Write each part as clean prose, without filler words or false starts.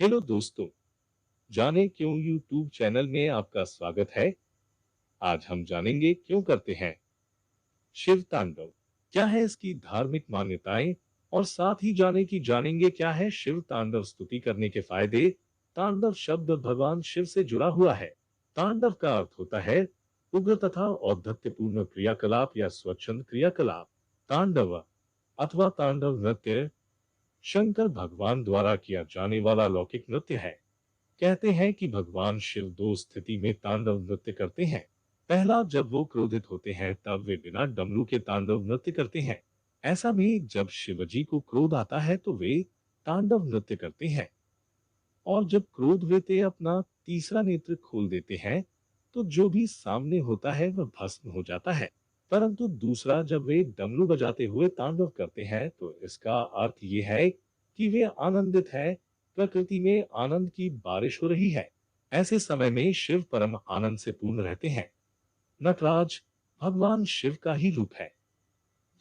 Hello दोस्तों, जाने क्यों यूट्यूब चैनल में आपका स्वागत है। आज हम जानेंगे क्यों करते हैं शिव तांडव, क्या है इसकी धार्मिक मान्यताएं और साथ ही जानेंगे क्या है शिव तांडव स्तुति करने के फायदे। तांडव शब्द भगवान शिव से जुड़ा हुआ है। तांडव का अर्थ होता है उग्र तथा औद्धत्यपूर्ण क्रियाकलाप या स्वच्छंद क्रियाकलाप। तांडव अथवा तांडव नृत्य शंकर भगवान द्वारा किया जाने वाला लौकिक नृत्य है। कहते हैं कि भगवान शिव दो स्थिति में तांडव नृत्य करते हैं। पहला, जब वो क्रोधित होते हैं तब वे बिना डमरू के तांडव नृत्य करते हैं। ऐसा भी जब शिवजी को क्रोध आता है तो वे तांडव नृत्य करते हैं। और जब क्रोध वे ते अपना तीसरा नेत्र खोल देते हैं तो जो भी सामने होता है वह भस्म हो जाता है। परंतु दूसरा, जब वे डमरू बजाते हुए तांडव करते हैं तो इसका अर्थ ये है कि वे आनंदित है, प्रकृति में आनंद की बारिश हो रही है। ऐसे समय में शिव परम आनंद से पूर्ण रहते हैं। नटराज भगवान शिव का ही रूप है।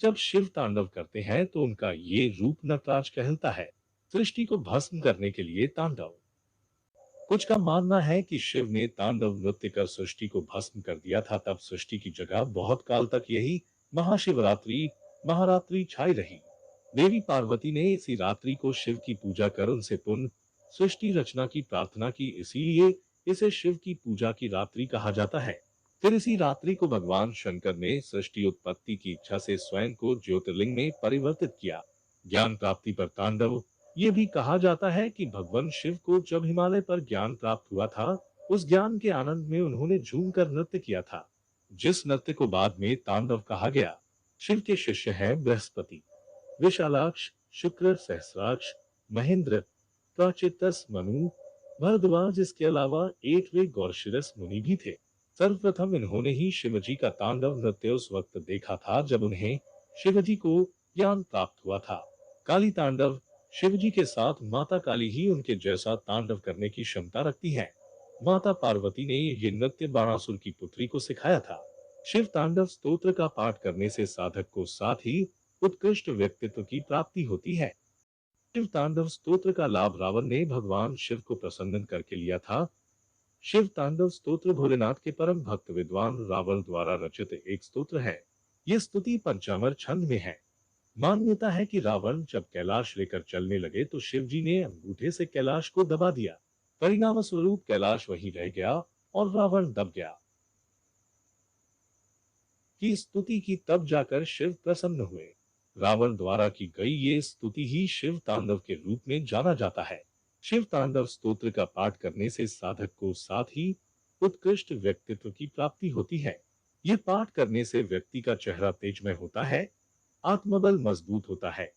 जब शिव तांडव करते हैं तो उनका ये रूप नटराज कहलाता है। सृष्टि को भस्म करने के लिए तांडव। कुछ का मानना है कि शिव ने तांडव नृत्य कर सृष्टि को भस्म कर दिया था, तब सृष्टि की जगह बहुत काल तक यही महाशिवरात्रि महारात्रि छाई रही। देवी पार्वती ने इसी रात्रि को शिव की पूजा कर उनसे पुनः सृष्टि रचना की प्रार्थना की, इसीलिए इसे शिव की पूजा की रात्रि कहा जाता है। फिर इसी रात्रि को भगवान शंकर ने सृष्टि उत्पत्ति की इच्छा से स्वयं को ज्योतिर्लिंग में परिवर्तित किया। ज्ञान प्राप्ति पर तांडव। ये भी कहा जाता है कि भगवान शिव को जब हिमालय पर ज्ञान प्राप्त हुआ था, उस ज्ञान के आनंद में उन्होंने झूमकर नृत्य किया था, जिस नृत्य को बाद में तांडव कहा गया। शिव के शिष्य हैं बृहस्पति, विशालाक्ष, शुक्र, सहस्राक्ष, महेंद्र, प्राचितस, मनु, भरद्वाज। इसके अलावा 8वें गौरशिरस मुनि भी थे। सर्वप्रथम इन्होंने ही शिवजी का तांडव नृत्य उस वक्त देखा था जब उन्हें शिवजी को ज्ञान प्राप्त हुआ था। काली तांडव। शिवजी के साथ माता काली ही उनके जैसा तांडव करने की क्षमता रखती है। माता पार्वती ने ये नृत्य बाणासुर की पुत्री को सिखाया था। शिव तांडव स्तोत्र का पाठ करने से साधक को साथ ही उत्कृष्ट व्यक्तित्व की प्राप्ति होती है। शिव तांडव स्तोत्र का लाभ रावण ने भगवान शिव को प्रसन्न करके लिया था। शिव तांडव स्तोत्र भोलेनाथ के परम भक्त विद्वान रावण द्वारा रचित एक स्तोत्र है। ये स्तुति पंचामर छंद में है। मान्यता है कि रावण जब कैलाश लेकर चलने लगे तो शिवजी ने अंगूठे से कैलाश को दबा दिया। परिणाम स्वरूप कैलाश वहीं रह गया और रावण दब गया। की स्तुति की तब जाकर शिव प्रसन्न हुए। रावण द्वारा की गई ये स्तुति ही शिव तांडव के रूप में जाना जाता है। शिव तांडव स्तोत्र का पाठ करने से साधक को साथ ही उत्कृष्ट व्यक्तित्व की प्राप्ति होती है। यह पाठ करने से व्यक्ति का चेहरा तेजमय होता है, आत्मबल मजबूत होता है।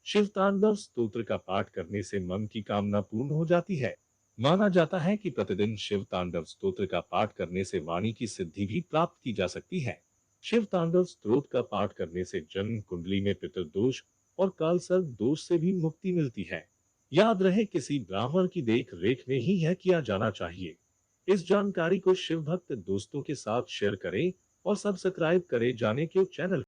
शिव तांडव स्तोत्र का पाठ करने से मन की कामना पूर्ण हो जाती है। माना जाता है कि प्रतिदिन शिव तांडव स्तोत्र का पाठ करने से वाणी की सिद्धि भी प्राप्त की जा सकती है। शिव तांडव स्तोत्र का पाठ करने से जन्म कुंडली में पितृदोष और कालसर्प दोष से भी मुक्ति मिलती है। याद रहे, किसी ब्राह्मण की देख रेख में ही यह किया जाना चाहिए। इस जानकारी को शिव भक्त दोस्तों के साथ शेयर करें और सब्सक्राइब करें जाने के चैनल।